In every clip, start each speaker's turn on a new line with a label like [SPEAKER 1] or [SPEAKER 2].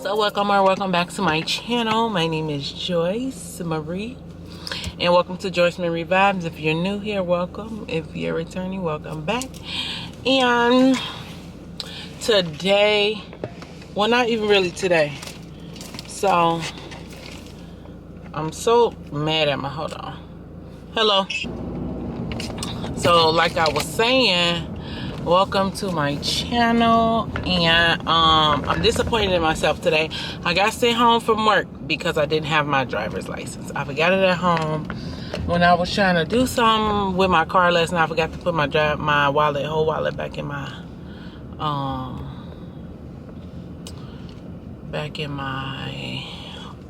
[SPEAKER 1] So welcome back to my channel. My name is Joyce Marie, and welcome to Joyce Marie Vibes. If you're new here, welcome. If you're returning, welcome back. And today, well, not even really today. So I'm so mad at my, hold on. Hello. So like I was saying, welcome to my channel. And I'm disappointed in myself today. I got sent home from work because I didn't have my driver's license. I forgot it at home when I was trying to do something with my car last night. I forgot to put my whole wallet back in my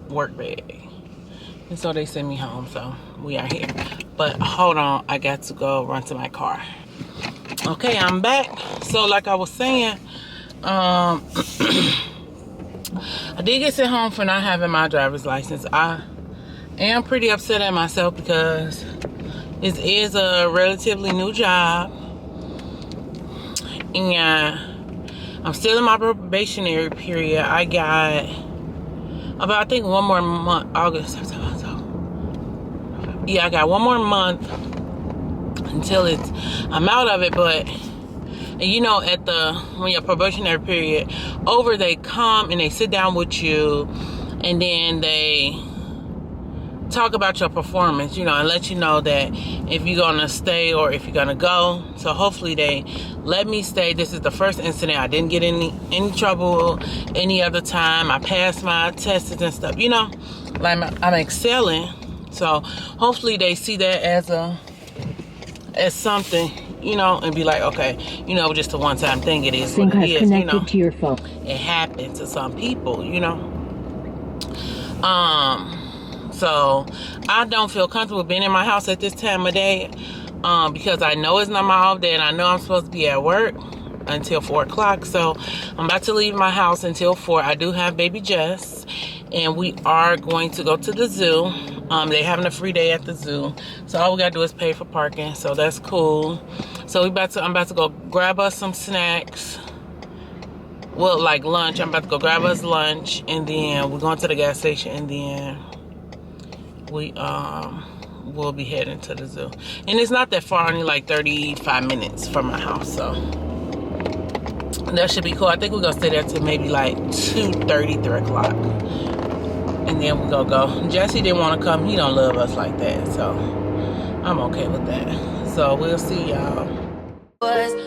[SPEAKER 1] work bag. And so they sent me home, so we are here. But hold on, I got to go run to my car. Okay, I'm back. So like I was saying, I did get sent home for not having my driver's license. I am pretty upset at myself because this is a relatively new job. And I'm still in my probationary period. I got about, I think, one more month. August, September, yeah, I got one more month until I'm out of it. But you know, when your probationary period over, they come and they sit down with you, and then they talk about your performance, you know, and let you know that if you're gonna stay or if you're gonna go. So hopefully they let me stay. This is the first incident. I didn't get any trouble any other time. I passed my tests and stuff, you know, like I'm excelling. So hopefully they see that as something, you know, and be like, okay, you know, just a one-time thing. It is what it is, you know.
[SPEAKER 2] To your phone.
[SPEAKER 1] It happens to some people, you know. So I don't feel comfortable being in my house at this time of day, because I know it's not my off day, and I know I'm supposed to be at work until 4 o'clock. So I'm about to leave my house until 4. I do have baby Jess, and we are going to go to the zoo. They having a free day at the zoo, so all we gotta do is pay for parking. So that's cool. So I'm about to go grab us some snacks. Well, like lunch. I'm about to go grab us lunch, and then we're going to the gas station, and then we'll be heading to the zoo. And it's not that far, only like 35 minutes from my house, so that should be cool. I think we're gonna stay there till maybe like 2:30, 3 o'clock. And then we're gonna go. Jesse didn't want to come. He don't love us like that, so I'm okay with that. So we'll see y'all.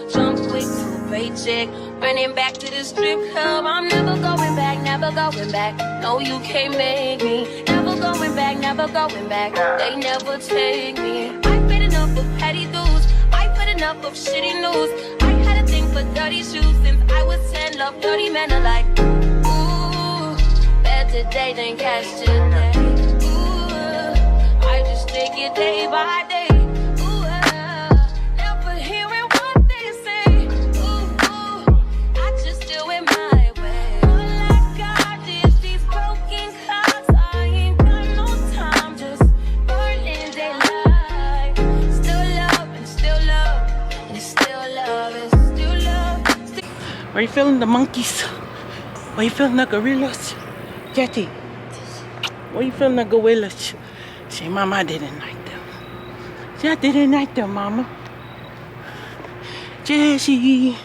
[SPEAKER 3] Jump quick to a paycheck, running back to the strip club. I'm never going back, never going back. No, you can't make me. Never going back, never going back. They never take me. I've had enough of petty dudes. I've had enough of shitty news. I had a thing for dirty shoes since I was 10. Love dirty men alike. Today, then catch today. Ooh, I just take it day by day. Ooh, never hearing what they say. Ooh, I just do it my way. All I got is these broken clocks. I ain't got no time, just burning daylight. Still love and still love and still love and still love.
[SPEAKER 1] Are you feeling the monkeys? Are you feeling the gorillas? Jetty, what you feeling the gorillas? Say, Mama, I didn't like them. Say, I didn't like them, Mama. Jessie.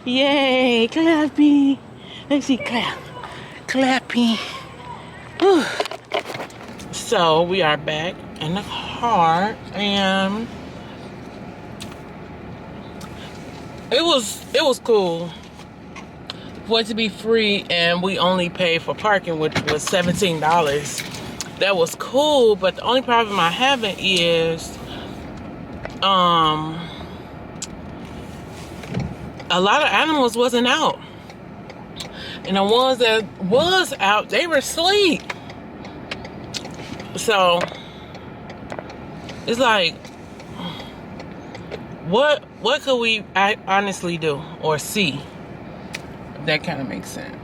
[SPEAKER 1] Yay, clapping. Let's see, clap. Clapping. Whew. So, we are back in the car, and it was cool for it to be free, and we only paid for parking, which was $17. That was cool, but the only problem I have is a lot of animals wasn't out, and the ones that was out, they were asleep. So it's like, what could we honestly do or see? That kind of makes sense.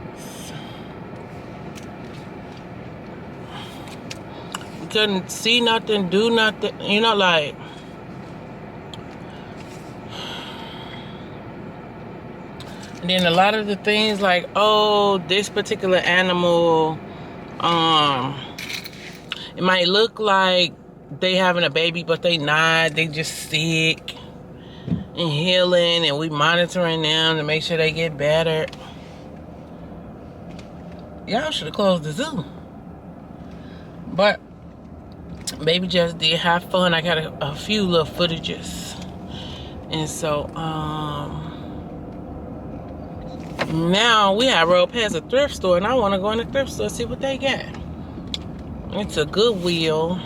[SPEAKER 1] We couldn't see nothing, do nothing, you know, like And then a lot of the things like, oh, this particular animal, it might look like they having a baby, but they not. They just sick and healing, and we monitoring them to make sure they get better. Y'all should have closed the zoo. But baby just did have fun. I got a few little footages. And so, now we have rode past a thrift store, and I want to go in the thrift store and see what they got. It's a Goodwill.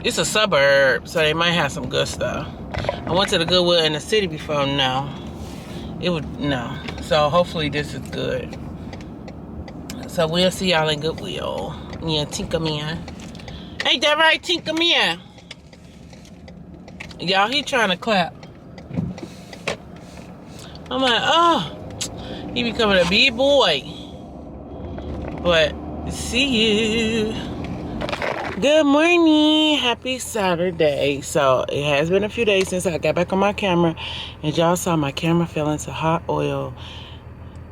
[SPEAKER 1] It's a suburb, so they might have some good stuff. I went to the Goodwill in the city before. No. So hopefully this is good. So we'll see y'all in Goodwill. Yeah, Tinker Man. Ain't that right, Tinker Man? Y'all, he trying to clap. I'm like, oh, he becoming a big boy. But see you. Good morning. Happy Saturday. So it has been a few days since I got back on my camera, and y'all saw my camera fell into hot oil.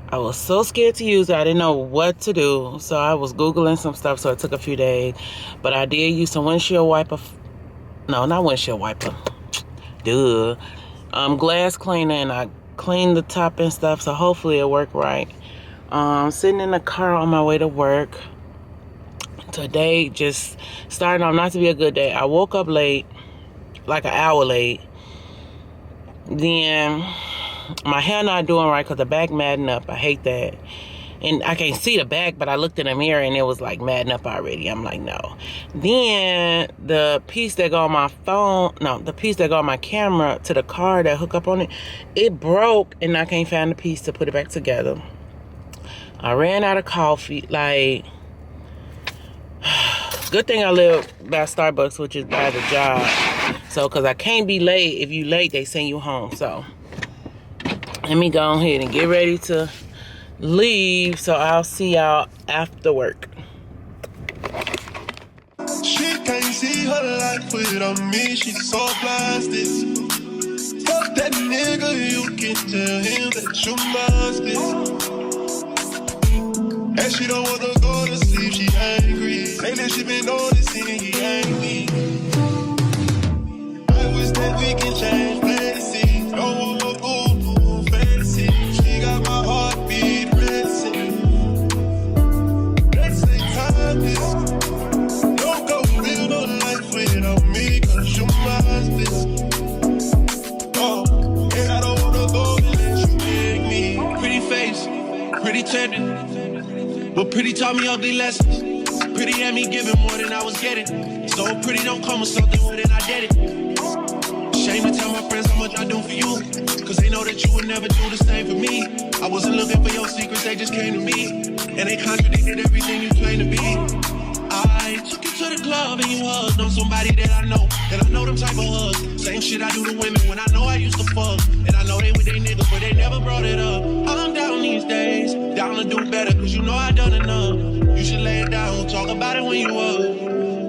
[SPEAKER 1] I was so scared to use it. I didn't know what to do. So I was Googling some stuff, so it took a few days. But I did use some windshield wiper. No, not windshield wiper. Duh. Glass cleaner, and I cleaned the top and stuff, so hopefully it'll work right. Sitting in the car on my way to work. Today just starting off not to be a good day. I woke up late, like an hour late. Then my hair not doing right because the back matting up. I hate that. And I can't see the back, but I looked in the mirror and it was like matting up already. I'm like, no. Then the piece that go on my phone, no, the piece that go on my camera to the car that hook up on it, it broke, and I can't find the piece to put it back together. I ran out of coffee. Like, good thing I live by Starbucks, which is by the job. So, because I can't be late. If you late, they send you home. So, let me go ahead and get ready to leave. So, I'll see y'all after work.
[SPEAKER 3] She can't see her life without me. She's so blasted. Fuck that nigga, you can tell him that you lost it. And she don't wanna go to sleep, she angry. Lately she been noticing he angry. I wish that we can change fantasy. Don't want no boo-boo fantasy. She got my heartbeat racing. Let's take time this. Don't go live no life without me, cause you lost this. Oh, and I don't wanna go unless you make me. Pretty face, pretty tender. But pretty taught me ugly lessons. Pretty had me giving more than I was getting. So pretty don't come with something more than I did it. Shame to tell my friends how much I do for you, cause they know that you would never do the same for me. I wasn't looking for your secrets, they just came to me. And they contradicted everything you claim to be. I took you to the club and you hugged on somebody that I know. And I know them type of hugs. Same shit I do to women when I know I used to fuck. And I know they with they niggas, but they never brought it up. I'm down these days, down to do better, cause you know I done enough. You should lay it down, talk about it when you up.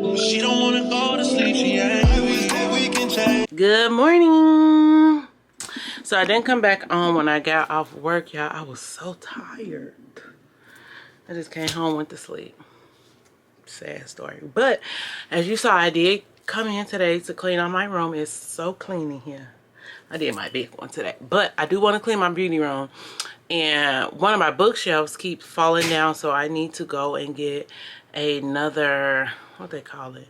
[SPEAKER 3] But she don't wanna go to sleep, she ain't. I wish that we can change.
[SPEAKER 1] Good morning. So I didn't come back on when I got off work, y'all. I was so tired. I just came home, went to sleep. Sad story. But as you saw, I did come in today to clean out my room. It's so clean in here. I did my big one today. But I do want to clean my beauty room. And one of my bookshelves keeps falling down, so I need to go and get another, what they call it,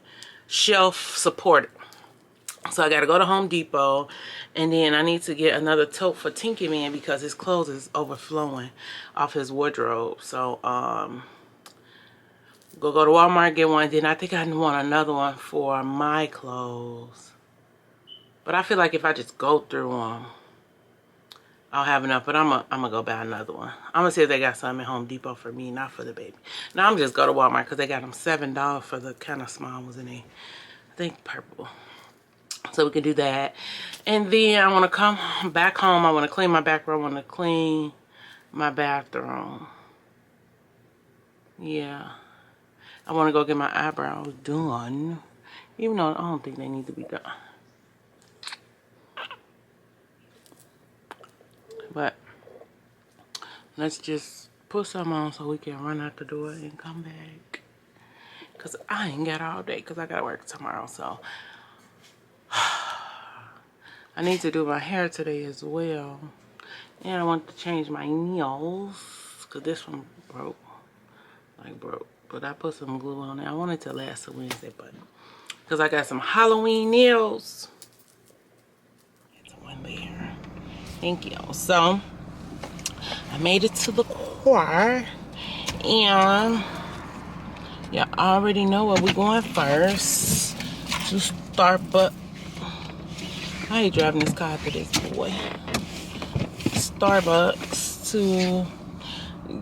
[SPEAKER 1] shelf supporter. So I got to go to Home Depot, and then I need to get another tote for Tinky Man because his clothes is overflowing off his wardrobe. So go to Walmart, get one. Then I think I want another one for my clothes. But I feel like if I just go through them, I'll have enough. But I'm gonna go buy another one. I'm gonna see if they got some at Home Depot for me, not for the baby. Now I'm just go to Walmart because they got them $7 for the kind of small ones in there. I think purple. So we can do that. And then I want to come back home. I want to clean my back room. I want to clean my bathroom. Yeah. I want to go get my eyebrows done. Even though I don't think they need to be done. But let's just put some on so we can run out the door and come back. Because I ain't got all day because I got to work tomorrow. So I need to do my hair today as well. And I want to change my nails because this one broke. Like broke. But I put some glue on it. I want it to last a Wednesday, but because I got some Halloween nails. It's one there. Thank you. So I made it to the car, and you already know where we're going first. To Starbucks. I hate driving this car after this boy. Starbucks to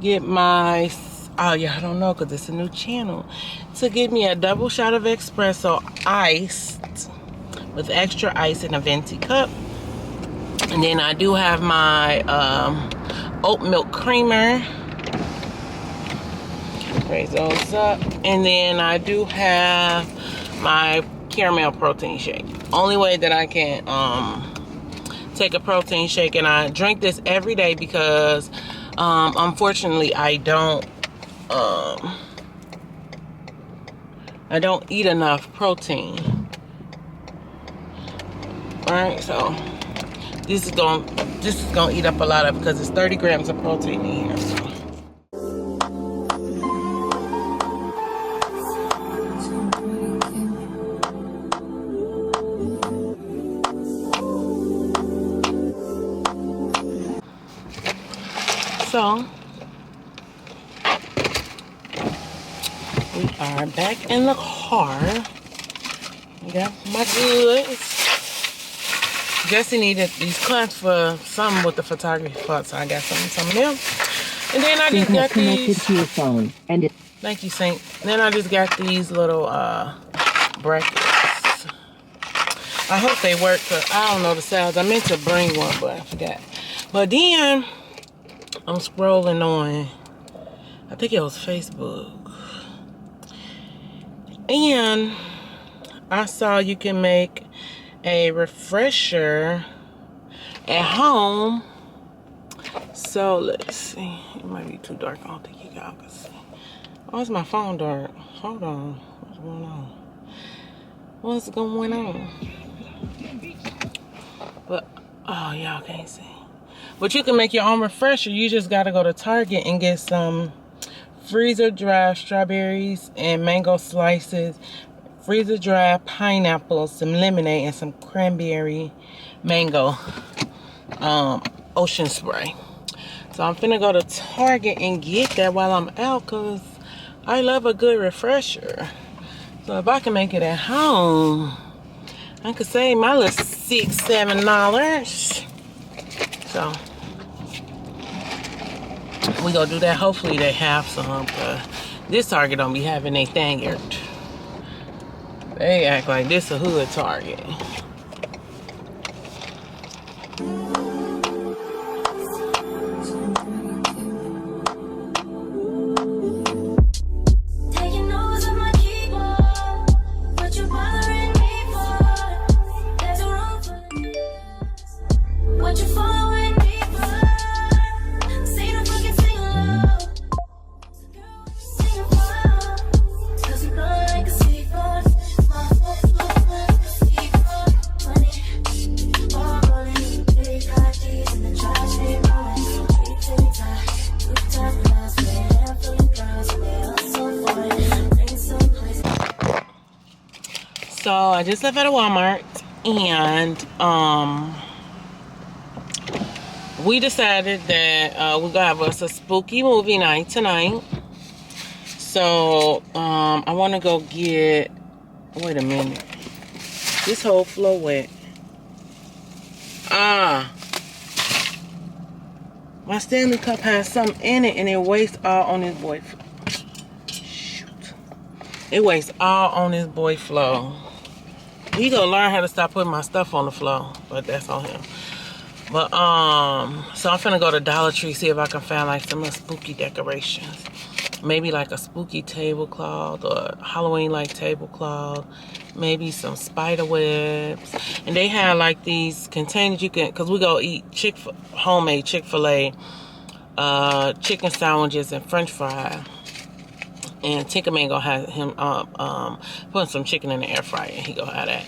[SPEAKER 1] get my, oh yeah, I don't know because it's a new channel, to get me a double shot of espresso iced with extra ice in a venti cup. And then I do have my oat milk creamer. Raise those up. And then I do have my caramel protein shake. Only way that I can take a protein shake, and I drink this every day because unfortunately I don't eat enough protein. Alright, so this is gonna eat up a lot of it because it's 30 grams of protein in here. So. So we are back in the car. I got my goods. Jesse needed these clamps for something with the photography part, so I got some of them. And then I just got these. To your phone and thank you, Saint. Then I just got these little brackets. I hope they work, because I don't know the size. I meant to bring one, but I forgot. But then I'm scrolling on, I think it was Facebook, and I saw you can make a refresher at home. So let's see. It might be too dark. I don't think you guys can see. Oh, is my phone dark? Hold on. What's going on? What's going on? But, oh, y'all can't see. But you can make your own refresher. You just got to go to Target and get some freezer dry strawberries and mango slices, freezer dry pineapples, some lemonade, and some cranberry mango ocean spray. So I'm finna go to Target and get that while I'm out, because I love a good refresher. So if I can make it at home, I could save my little $6-7. So we gonna do that. Hopefully they have some, cause this Target don't be having anything here. They act like this a hood Target. So I just left at a Walmart, and we decided that we're gonna have us a spooky movie night tonight. So I want to go get. Wait a minute, this whole floor wet. My Stanley cup has something in it, and it wastes all on this boy. Shoot, it wastes all on this boy floor. He gonna learn how to stop putting my stuff on the floor, but that's on him. But so I'm finna go to Dollar Tree, see if I can find like some spooky decorations. maybe like a spooky tablecloth or Halloween like tablecloth, maybe some spider webs. And they have like these containers you can, because we go eat homemade Chick-fil-A chicken sandwiches and french fries. And Tinkerman gonna have him putting some chicken in the air fryer, and he gonna have that.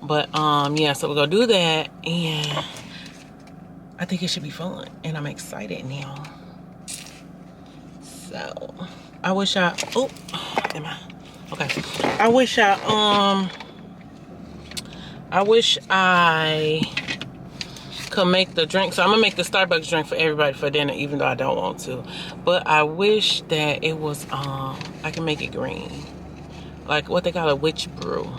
[SPEAKER 1] But yeah, so we're gonna do that, and I think it should be fun, and I'm excited now. So I wish I wish I could make the drink. So I'm gonna make the Starbucks drink for everybody for dinner, even though I don't want to. But I wish that it was I can make it green, like what they call a witch brew.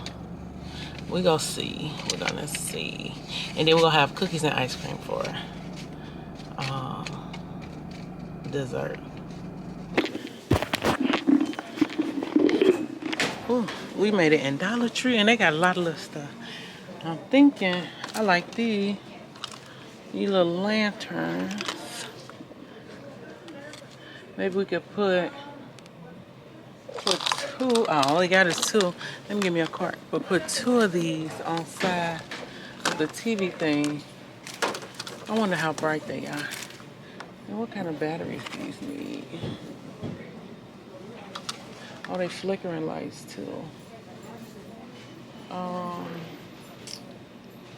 [SPEAKER 1] We're gonna see. We're gonna see, and then we're gonna have cookies and ice cream for dessert. Ooh, we made it in Dollar Tree, and they got a lot of little stuff. I'm thinking I like these little lanterns. Maybe we could put two. Oh, all they got is two. Let me give me a cart. But put two of these on side of the TV thing. I wonder how bright they are. And what kind of batteries these need? Oh, they flickering lights too.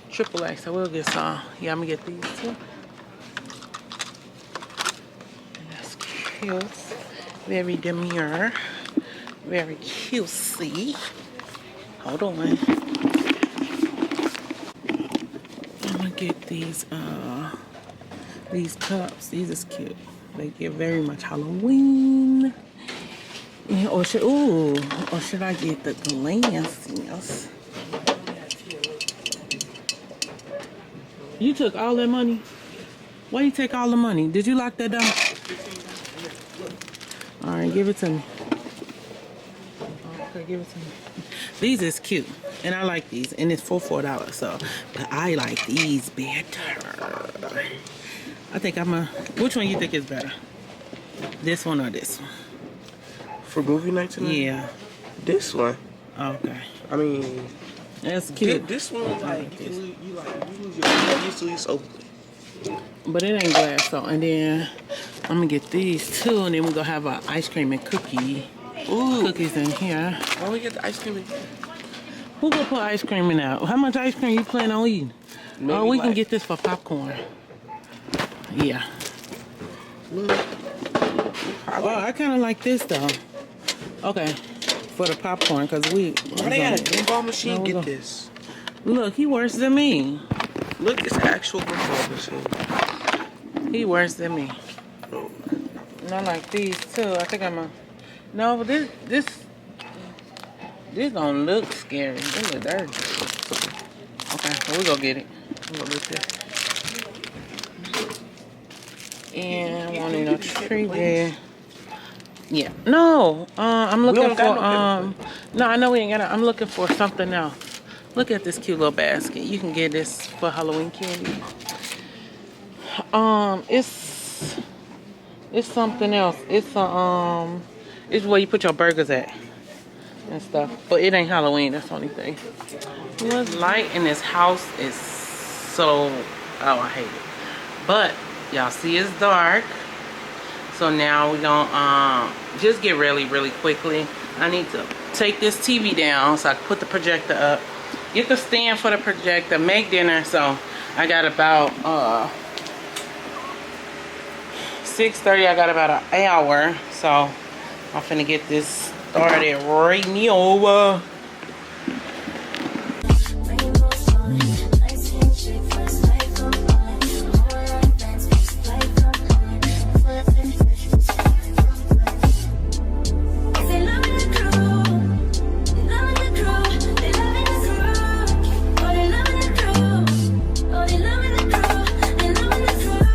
[SPEAKER 1] Triple X, I will get some. Yeah, I'm gonna get these too. And that's cute. Very demure. Very cutesy. Hold on. I'm gonna get these cups. These is cute. They give very much Halloween. Yeah, or should I get the glasses? You took all that money? Why you take all the money? Did you lock that door? All right, give it to me. Okay, give it to me. These is cute, and I like these, and it's for $4. So, but I like these better. I think which one you think is better? This one or this one?
[SPEAKER 2] For movie night tonight?
[SPEAKER 1] Yeah.
[SPEAKER 2] This one.
[SPEAKER 1] Okay.
[SPEAKER 2] I mean,
[SPEAKER 1] that's cute.
[SPEAKER 2] This one, like, you lose your easily so.
[SPEAKER 1] But it ain't glass, so. And then I'm gonna get these too, and then we're gonna have an ice cream and cookies in here.
[SPEAKER 2] Why don't we get the ice cream in here?
[SPEAKER 1] Who gonna put ice cream in there? How much ice cream you plan on eating?
[SPEAKER 2] Maybe
[SPEAKER 1] we can get this for popcorn. Yeah. Oh, I kind of like this though. Okay, for the popcorn, cause
[SPEAKER 2] why they got a gumball machine? Get this.
[SPEAKER 1] Look, he worse than me.
[SPEAKER 2] Look, it's an actual gumball machine.
[SPEAKER 1] He worse than me.
[SPEAKER 2] Oh.
[SPEAKER 1] And I like these too. I think no, this don't look scary. They look dirty. Okay, so we gonna get it. We gonna get this. And one in a tree there. Yeah. No. I'm looking for no, I know we ain't got it. I'm looking for something else. Look at this cute little basket. You can get this for Halloween candy. It's something else. It's it's where you put your burgers at and stuff. But it ain't Halloween, that's the only thing. The light in this house is so I hate it. But y'all see it's dark. So now we're gonna just get really quickly. I need to take this TV down so I can put the projector up. Get the stand for the projector, make dinner. So I got about 6:30, I got about an hour. So I'm finna get this started right now.